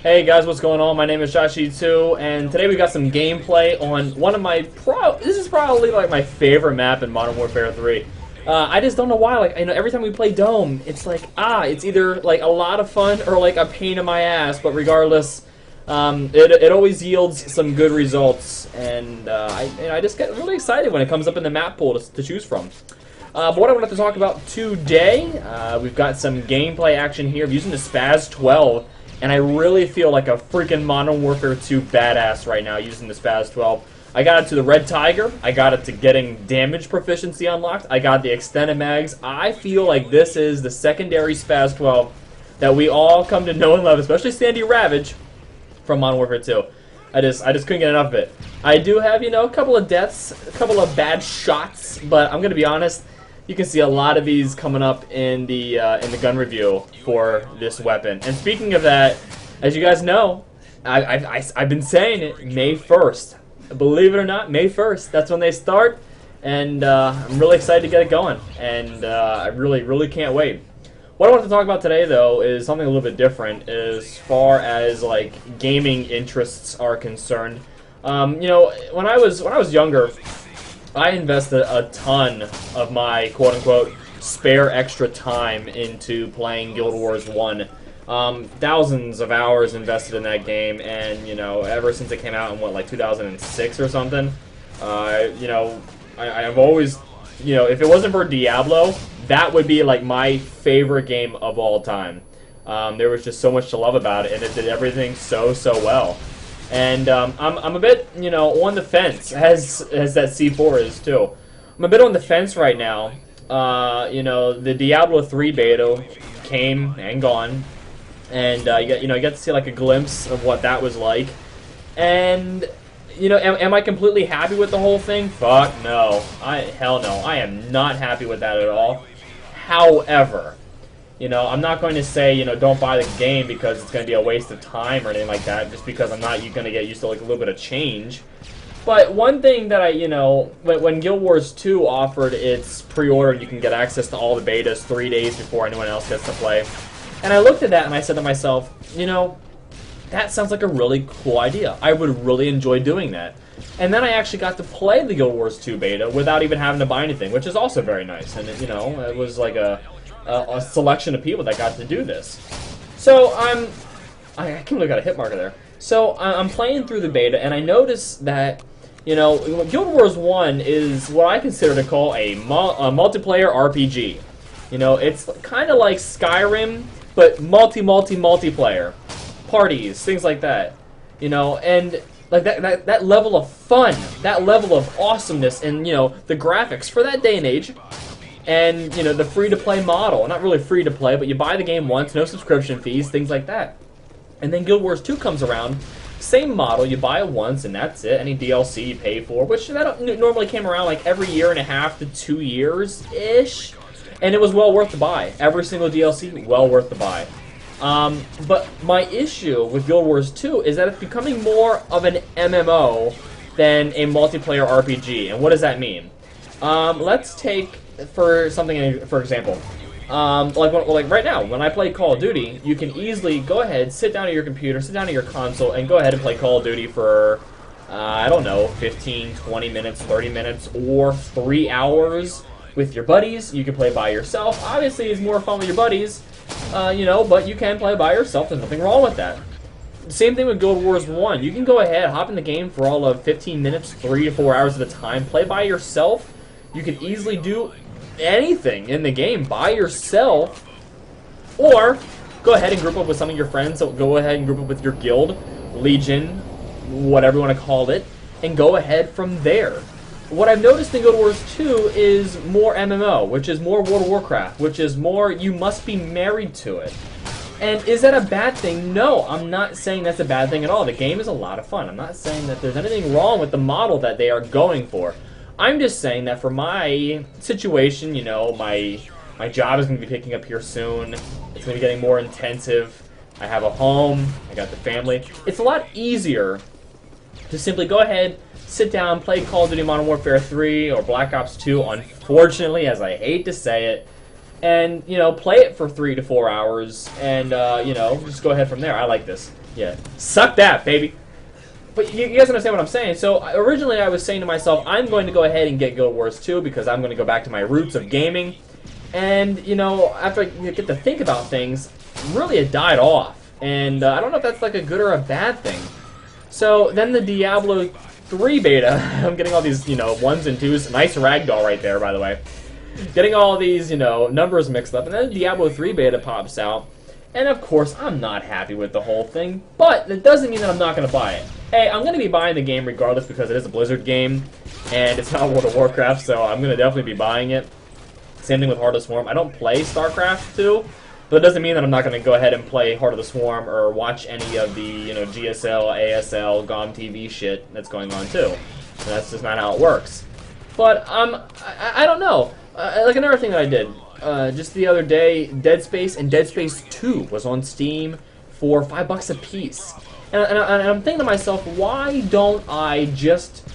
Hey guys, what's going on? My name is Joshi2, and today we got some gameplay on one of my this is probably like my favorite map in Modern Warfare 3. I just don't know why. Like, every time we play Dome, it's like it's either like a lot of fun or like a pain in my ass. But regardless, it always yields some good results, and I just get really excited when it comes up in the map pool to choose from. But what I wanted to talk about today, we've got some gameplay action here of using the Spaz 12. And I really feel like a freaking Modern Warfare 2 badass right now using the Spaz 12. I got it to the Red Tiger. I got it to getting damage proficiency unlocked. I got the extended mags. I feel like this is the secondary Spaz 12 that we all come to know and love, especially Sandy Ravage from Modern Warfare 2. I just couldn't get enough of it. I do have, a couple of deaths, a couple of bad shots, but I'm going to be honest. You can see a lot of these coming up in the gun review for this weapon. And speaking of that, as you guys know, I've been saying it, May 1st. Believe it or not, May 1st. That's when they start, and I'm really excited to get it going. And I really can't wait. What I want to talk about today, though, is something a little bit different as far as like gaming interests are concerned. When I was younger, I invested a ton of my quote-unquote spare extra time into playing Guild Wars 1. Thousands of hours invested in that game, and, ever since it came out in, like 2006 or something, I've always, if it wasn't for Diablo, that would be, like, my favorite game of all time. There was just so much to love about it, and it did everything so well. And I'm a bit, on the fence, as that C4 is too. I'm a bit on the fence right now. The Diablo 3 beta came and gone, and you got to see like a glimpse of what that was like. And am I completely happy with the whole thing? Fuck no. Hell no. I am not happy with that at all. However, I'm not going to say, don't buy the game because it's going to be a waste of time or anything like that, just because I'm not going to get used to like a little bit of change. But one thing that when Guild Wars 2 offered its pre-order, you can get access to all the betas 3 days before anyone else gets to play. And I looked at that and I said to myself, that sounds like a really cool idea. I would really enjoy doing that. And then I actually got to play the Guild Wars 2 beta without even having to buy anything, which is also very nice. And, it was like a selection of people that got to do this. So I can't believe I got a hit marker there. So I'm playing through the beta, and I noticed that, Guild Wars 1 is what I consider to call a multiplayer RPG. It's kind of like Skyrim, but multiplayer. Parties, things like that. And like that level of fun, that level of awesomeness, and, the graphics for that day and age. And, the free-to-play model. Not really free-to-play, but you buy the game once, no subscription fees, things like that. And then Guild Wars 2 comes around, same model, you buy it once, and that's it. Any DLC you pay for, which that normally came around like every year and a half to 2 years-ish. And it was well worth the buy. Every single DLC, well worth the buy. But my issue with Guild Wars 2 is that it's becoming more of an MMO than a multiplayer RPG. And what does that mean? Let's take... for example, like right now, when I play Call of Duty, you can easily go ahead, sit down at your computer, sit down at your console, and go ahead and play Call of Duty for, I don't know, 15, 20 minutes, 30 minutes, or 3 hours with your buddies. You can play by yourself. Obviously, it's more fun with your buddies, but you can play by yourself. There's nothing wrong with that. Same thing with Guild Wars 1. You can go ahead, hop in the game for all of 15 minutes, 3 to 4 hours at a time, play by yourself. You can easily do anything in the game by yourself, or go ahead and group up with some of your friends. So go ahead and group up with your guild, legion, whatever you want to call it, and go ahead from there. What I've noticed in Guild Wars 2 is more MMO, which is more World of Warcraft, which is more you must be married to it. And is that a bad thing? No, I'm not saying that's a bad thing at all. The game is a lot of fun. I'm not saying that there's anything wrong with the model that they are going for. I'm just saying that for my situation, my job is going to be picking up here soon. It's going to be getting more intensive. I have a home. I got the family. It's a lot easier to simply go ahead, sit down, play Call of Duty Modern Warfare 3 or Black Ops 2. Unfortunately, as I hate to say it, and, you know, play it for 3 to 4 hours, and, you know, just go ahead from there. I like this. Yeah. Suck that, baby. But you guys understand what I'm saying. So originally I was saying to myself, I'm going to go ahead and get Guild Wars 2 because I'm going to go back to my roots of gaming. And, you know, after I get to think about things, really it died off. And I don't know if that's like a good or a bad thing. So then the Diablo 3 beta, I'm getting all these, you know, 1s and 2s. Nice ragdoll right there, by the way. Getting all these, you know, numbers mixed up. And then the Diablo 3 beta pops out. And of course, I'm not happy with the whole thing. But that doesn't mean that I'm not going to buy it. Hey, I'm going to be buying the game regardless because it is a Blizzard game. And it's not World of Warcraft, so I'm going to definitely be buying it. Same thing with Heart of the Swarm. I don't play StarCraft 2. But it doesn't mean that I'm not going to go ahead and play Heart of the Swarm or watch any of the, you know, GSL, ASL, GOM TV shit that's going on too. And that's just not how it works. But I don't know. Like another thing that I did just the other day, Dead Space and Dead Space 2 was on Steam for $5 a piece. And I'm thinking to myself, why don't I just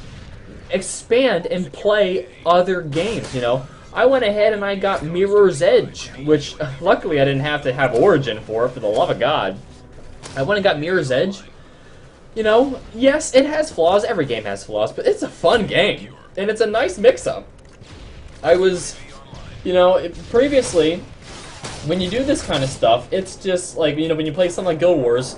expand and play other games? You know. I went ahead and I got Mirror's Edge, which luckily I didn't have to have Origin for the love of God. I went and got Mirror's Edge. You know, yes, it has flaws. Every game has flaws, but it's a fun game. And it's a nice mix-up. I was, you know, previously, when you do this kind of stuff, it's just like, you know, when you play something like Guild Wars,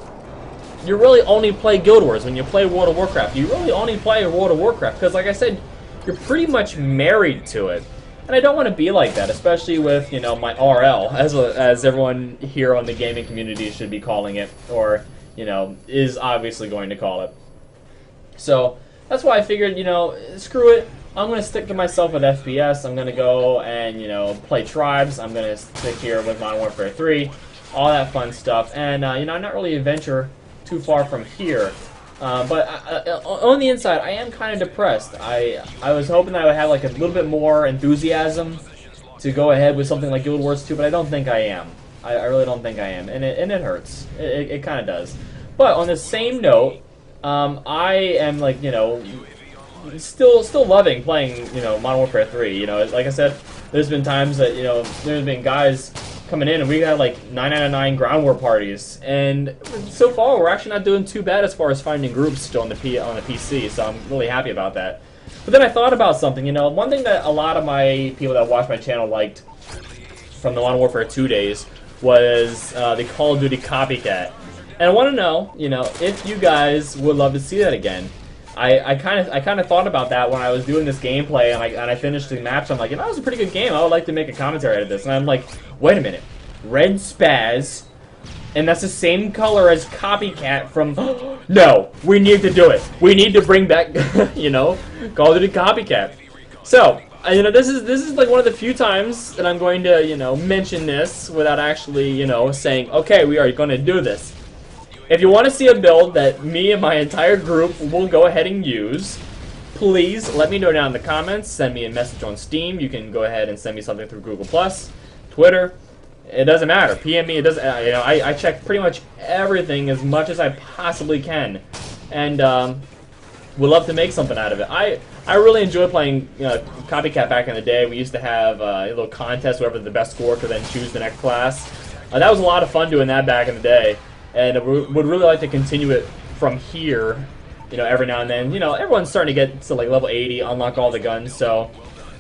you really only play Guild Wars. When you play World of Warcraft, you really only play World of Warcraft. Because, like I said, you're pretty much married to it. And I don't want to be like that, especially with, you know, my RL, as everyone here on the gaming community should be calling it, or, you know, is obviously going to call it. So, that's why I figured, you know, screw it. I'm going to stick to myself with FPS. I'm going to go and, you know, play Tribes. I'm going to stick here with Modern Warfare 3, all that fun stuff. And, you know, I'm not really a venture too far from here. But on the inside, I am kind of depressed. I was hoping that I would have like a little bit more enthusiasm to go ahead with something like Guild Wars 2, but I don't think I am. I really don't think I am, and it hurts. It kind of does. But on the same note, I am like, you know, still loving playing, you know, Modern Warfare 3. You know, like I said, there's been times that, you know, there's been guys coming in and we got like 9 out of 9 ground war parties, and so far we're actually not doing too bad as far as finding groups still on the PC, so I'm really happy about that. But then I thought about something, you know, one thing that a lot of my people that watch my channel liked from the Modern Warfare 2 days was the Call of Duty copycat. And I want to know, you know, if you guys would love to see that again. I kind of thought about that when I was doing this gameplay, and I finished the match. I'm like, you know, that was a pretty good game. I would like to make a commentary out of this. And I'm like, wait a minute, red spaz, and that's the same color as Copycat from. No, we need to do it. We need to bring back, you know, Call of Duty Copycat. So, you know, this is like one of the few times that I'm going to, you know, mention this without actually, you know, saying, okay, we are going to do this. If you want to see a build that me and my entire group will go ahead and use, please let me know down in the comments. Send me a message on Steam. You can go ahead and send me something through Google+, Twitter. It doesn't matter. PM me. It doesn't. You know, I check pretty much everything as much as I possibly can, and would love to make something out of it. I really enjoyed playing, you know, Copycat back in the day. We used to have a little contest, whoever the best score could then choose the next class. That was a lot of fun doing that back in the day. And would really like to continue it from here, you know, every now and then. You know, everyone's starting to get to like level 80, unlock all the guns. So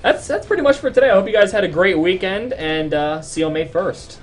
that's pretty much for today. I hope you guys had a great weekend, and see you on May 1st.